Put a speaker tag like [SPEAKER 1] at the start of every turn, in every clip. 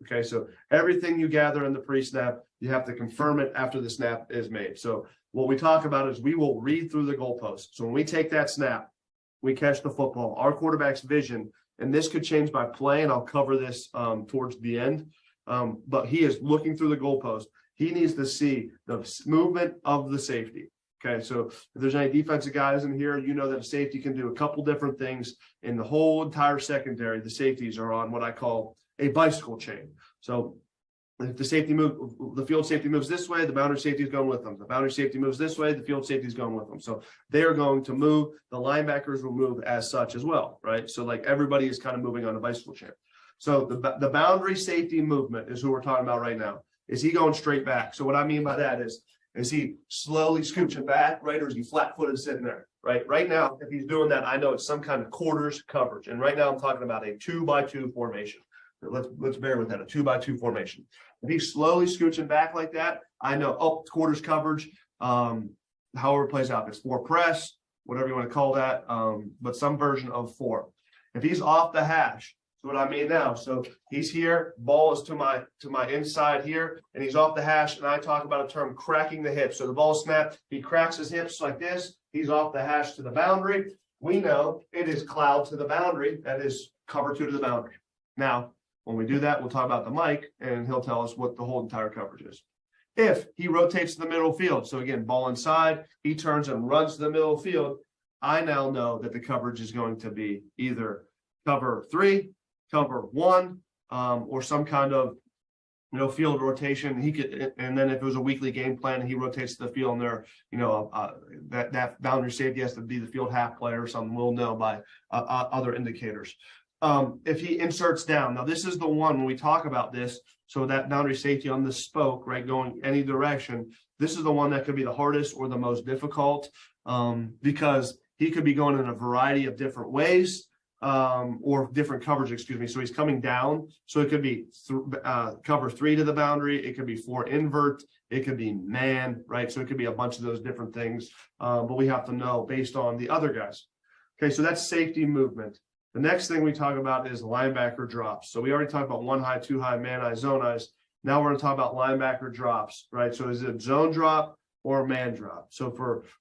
[SPEAKER 1] Okay, so everything you gather in the pre-snap, you have to confirm it after the snap is made. So what we talk about is we will read through the goalpost. So when we take that snap, we catch the football, our quarterback's vision, and this could change by play, and I'll cover this towards the end. But he is looking through the goalpost. He needs to see the movement of the safety. Okay, so if there's any defensive guys in here, you know that a safety can do a couple different things. In the whole entire secondary, the safeties are on what I call a bicycle chain. So if the safety the field safety moves this way, the boundary safety is going with them. The boundary safety moves this way, the field safety is going with them. So they are going to move. The linebackers will move as such as well, right? So like everybody is kind of moving on a bicycle chain. So the boundary safety movement is who we're talking about right now. Is he going straight back? So what I mean by that is he slowly scooching back, right? Or is he flat-footed sitting there, right? Right now, if he's doing that, I know it's some kind of quarters coverage. And right now I'm talking about a 2-by-2 formation. Let's bear with that, a 2-by-2 formation. If he's slowly scooching back like that, I know, quarters coverage, however it plays out. It's 4 press, whatever you want to call that, but some version of 4. If he's off the hash, so what I mean now, so he's here, ball is to my inside here, and he's off the hash, and I talk about a term cracking the hips. So the ball snapped, he cracks his hips like this, he's off the hash to the boundary. We know it is cloud to the boundary, that is cover 2 to the boundary. Now, when we do that, we'll talk about the mic, and he'll tell us what the whole entire coverage is. If he rotates to the middle field, so again, ball inside, he turns and runs to the middle field, I now know that the coverage is going to be either cover 3, cover 1, or some kind of field rotation. He could, and then if it was a weekly game plan and he rotates to the field and there, that boundary safety has to be the field half player or something, we'll know by other indicators. If he inserts down, now this is the one when we talk about this, so that boundary safety on the spoke, right, going any direction, this is the one that could be the hardest or the most difficult, because he could be going in a variety of different ways, or different coverage, excuse me. So he's coming down. So it could be cover 3 to the boundary. It could be 4 invert. It could be man, right? So it could be a bunch of those different things. But we have to know based on the other guys. Okay, so that's safety movement. The next thing we talk about is linebacker drops. So we already talked about 1 high, 2 high, man eye, zone eyes. Now we're going to talk about linebacker drops, right? So is it zone drop or man drop? So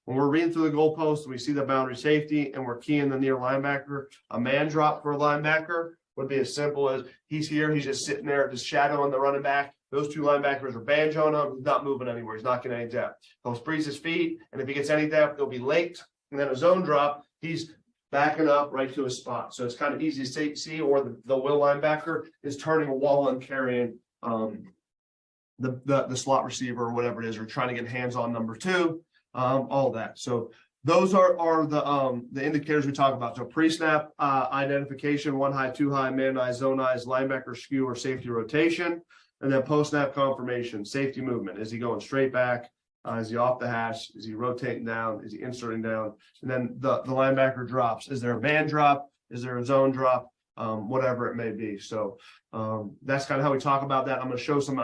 [SPEAKER 1] when we're reading through the goalpost and we see the boundary safety and we're keying the near linebacker, a man drop for a linebacker would be as simple as he's here, he's just sitting there, just shadowing the running back. Those 2 linebackers are banjoing him. He's not moving anywhere. He's not getting any depth. He'll freeze his feet, and if he gets any depth, he'll be late. And then a zone drop, he's backing up right to his spot. So it's kind of easy to see, or the will linebacker is turning a wall and carrying the slot receiver or whatever it is, or trying to get hands on number 2, all that. So those are the indicators we talk about. So pre-snap identification, 1 high, 2 high, man eye, zone eyes, linebacker skew or safety rotation, and then post-snap confirmation, safety movement. Is he going straight back? Is he off the hash? Is he rotating down? Is he inserting down? And then the linebacker drops. Is there a man drop? Is there a zone drop? Whatever it may be. So that's kind of how we talk about that. I'm going to show some